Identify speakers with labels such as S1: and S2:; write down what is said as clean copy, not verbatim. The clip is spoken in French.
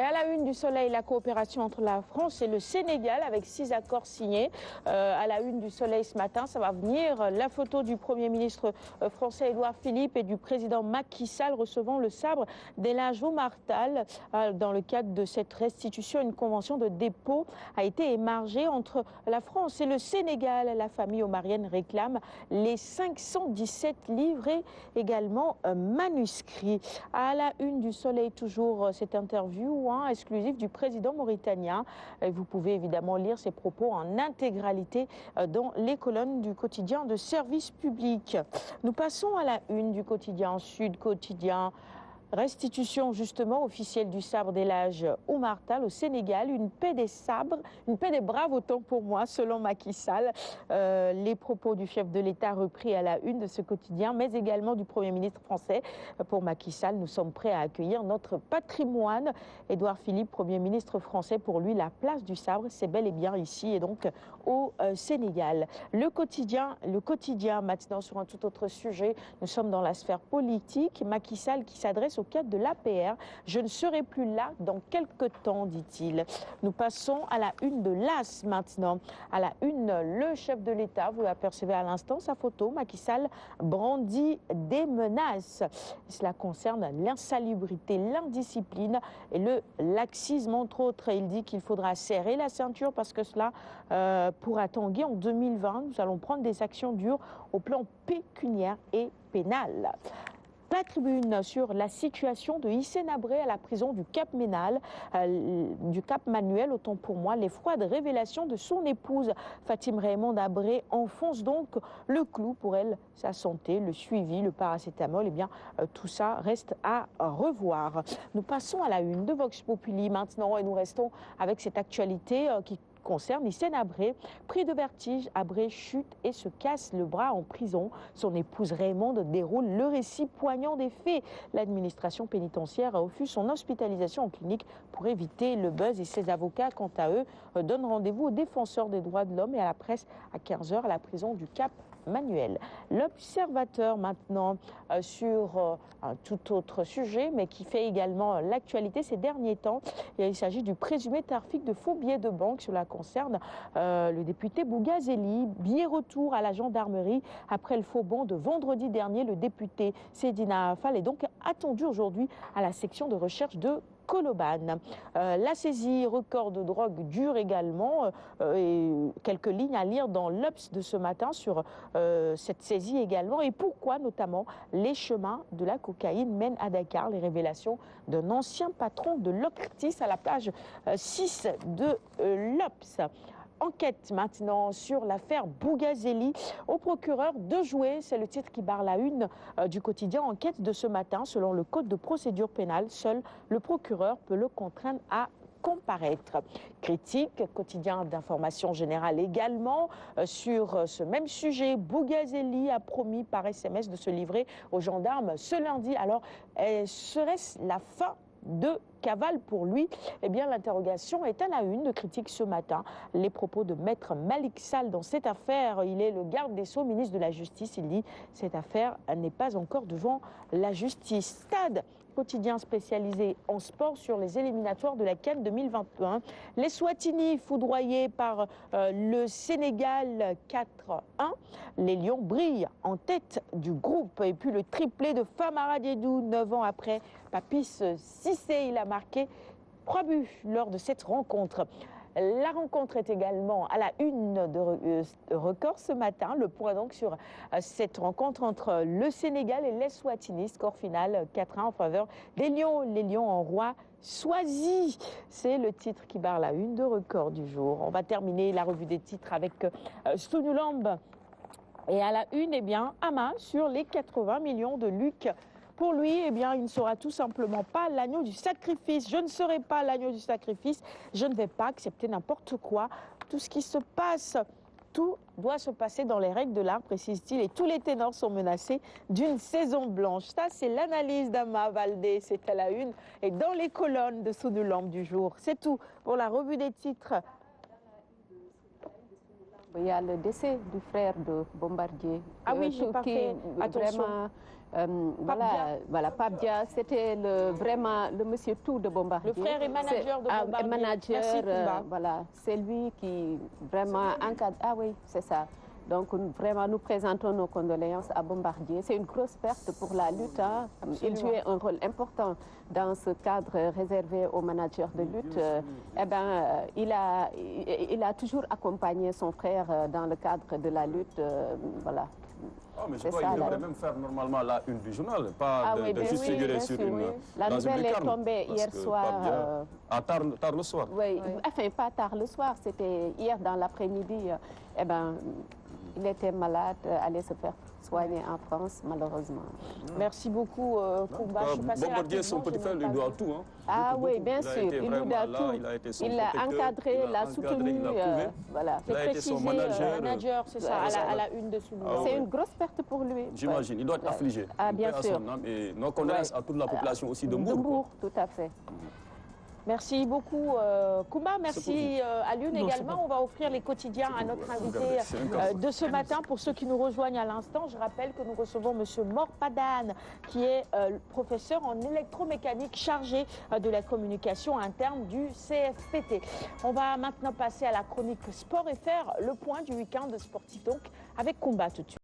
S1: Et à la une du Soleil, la coopération entre la France et le Sénégal avec 6 accords signés. À la une du Soleil ce matin, ça va venir la photo du Premier ministre français Édouard Philippe et du président Macky Sall recevant le sabre d'El Hadj Omar Tall. Dans le cadre de cette restitution, une convention de dépôt a été émargée entre la France et le Sénégal. La famille omarienne réclame les 517 livres et également manuscrits. À la une du Soleil, toujours cette interview exclusif du président mauritanien. Vous pouvez évidemment lire ses propos en intégralité dans les colonnes du quotidien de service public. Nous passons à la une du quotidien Sud Quotidien. Restitution justement officielle du sabre d'El Hadj Omar Tall au Sénégal, une paix des sabres, une paix des braves autant pour moi, selon Macky Sall. Les propos du chef de l'État repris à la une de ce quotidien, mais également du Premier ministre français. Pour Macky Sall, nous sommes prêts à accueillir notre patrimoine. Édouard Philippe, Premier ministre français, pour lui, la place du sabre, c'est bel et bien ici et donc au Sénégal. Le quotidien maintenant sur un tout autre sujet. Nous sommes dans la sphère politique. Macky Sall qui s'adresse au cadre de l'APR. Je ne serai plus là dans quelques temps, dit-il. Nous passons à la une de l'AS maintenant. À la une, le chef de l'État, vous apercevez à l'instant sa photo, Macky Sall brandit des menaces. Cela concerne l'insalubrité, l'indiscipline et le laxisme, entre autres. Il dit qu'il faudra serrer la ceinture parce que cela pourra tanguer en 2020. Nous allons prendre des actions dures au plan pécuniaire et pénal. La tribune sur la situation de Hissène Habré à la prison du Cap Ménal, du Cap Manuel, autant pour moi. Les froides révélations de son épouse Fatim Raymonde Habré enfoncent donc le clou pour elle, sa santé, le suivi, le paracétamol. Eh bien, tout ça reste à revoir. Nous passons à la une de Vox Populi maintenant et nous restons avec cette actualité qui concerne Hissène Habré. Pris de vertige, Habré chute et se casse le bras en prison. Son épouse Raymonde déroule le récit poignant des faits. L'administration pénitentiaire refuse son hospitalisation en clinique pour éviter le buzz et ses avocats, quant à eux, donnent rendez-vous aux défenseurs des droits de l'homme et à la presse à 15h à la prison du Cap Manuel. L'Observateur maintenant sur un tout autre sujet, mais qui fait également l'actualité ces derniers temps. Il s'agit du présumé trafic de faux billets de banque. Cela concerne le député Bougazeli. Billet retour à la gendarmerie après le faux bond de vendredi dernier. Le député Seydina Fall est donc attendu aujourd'hui à la section de recherche de Colobane. La saisie record de drogue dure également et quelques lignes à lire dans l'Obs de ce matin sur cette saisie également et pourquoi notamment les chemins de la cocaïne mènent à Dakar. Les révélations d'un ancien patron de l'Octis à la page 6 de l'Obs. Enquête maintenant sur l'affaire Bougazeli au procureur de jouer. C'est le titre qui barre la une du quotidien Enquête de ce matin. Selon le code de procédure pénale, seul le procureur peut le contraindre à comparaître. Critique, quotidien d'information générale également sur ce même sujet. Bougazeli a promis par SMS de se livrer aux gendarmes ce lundi. Alors, serait-ce la fin de cavale pour lui? Eh bien, l'interrogation est à la une de Critique ce matin. Les propos de Maître Malick Sall dans cette affaire. Il est le garde des Sceaux, ministre de la Justice. Il dit « Cette affaire n'est pas encore devant la justice ». Stade, quotidien spécialisé en sport sur les éliminatoires de la CAN 2021. Les Swatini foudroyés par le Sénégal 4-1. Les Lions brillent en tête du groupe. Et puis le triplé de Famara Diédhiou, 9 ans après Papis Cissé, il a marqué 3 buts lors de cette rencontre. La rencontre est également à la une de Record ce matin. Le point donc sur cette rencontre entre le Sénégal et les Swatini. Score final 4-1 en faveur des Lions. Les Lions en roi Swazi. C'est le titre qui barre la une de Record du jour. On va terminer la revue des titres avec Sunulamb. Et à la une, eh bien, Ama sur les 80 millions de Luc. Pour lui, eh bien, il ne sera tout simplement pas l'agneau du sacrifice. Je ne serai pas l'agneau du sacrifice. Je ne vais pas accepter n'importe quoi. Tout ce qui se passe, tout doit se passer dans les règles de l'art, précise-t-il. Et tous les ténors sont menacés d'une saison blanche. Ça, c'est l'analyse d'Ama Baldé. C'est à la une et dans les colonnes de Sunulamb du jour. C'est tout pour la revue des titres.
S2: Il y a le décès du frère de Bombardier.
S1: Ah oui, j'ai pas fait attention.
S2: Vraiment, Voilà, Pape Dia, c'était vraiment le monsieur tout de Bombardier.
S1: Le frère et manager de Bombardier.
S2: Manager,
S1: Merci, Koumba.
S2: voilà, c'est lui qui vraiment encadre. Ah oui, c'est ça. Donc vraiment, nous présentons nos condoléances à Bombardier. C'est une grosse perte pour la lutte. Hein. Il jouait un rôle important dans ce cadre réservé aux managers de lutte. Il a toujours accompagné son frère dans le cadre de la lutte. Voilà.
S3: Ah, mais je crois qu'il devrait même faire normalement la une du journal, pas de juste figurer sur
S2: La
S3: dans
S2: nouvelle
S3: une
S2: est tombée hier soir.
S3: Tard le soir.
S2: Oui, enfin pas tard le soir, c'était hier dans l'après-midi. Il était malade, allait se faire soigner en France, malheureusement.
S1: Merci beaucoup, Koumba.
S3: Bombardier, son petit frère, lui doit tout. Hein.
S2: Ah oui, bien sûr, il lui doit tout. Il l'a encadré, l'a soutenu. Voilà.
S3: Il a été son manager.
S1: C'est ça, à la une de Soulouan.
S2: C'est une grosse perte pour lui.
S3: J'imagine, il doit être affligé.
S2: Ah, bien sûr.
S3: Et nos condoléances à toute la population aussi de Mbour.
S2: De Mbour, tout à fait.
S1: Merci beaucoup, Koumba. Merci à l'une également. On va offrir les quotidiens à notre invité de ce matin. Pour ceux qui nous rejoignent à l'instant, je rappelle que nous recevons M. Mor Padane, qui est professeur en électromécanique chargé de la communication interne du CFPT. On va maintenant passer à la chronique sport et faire le point du week-end sportif donc avec Koumba tout de suite.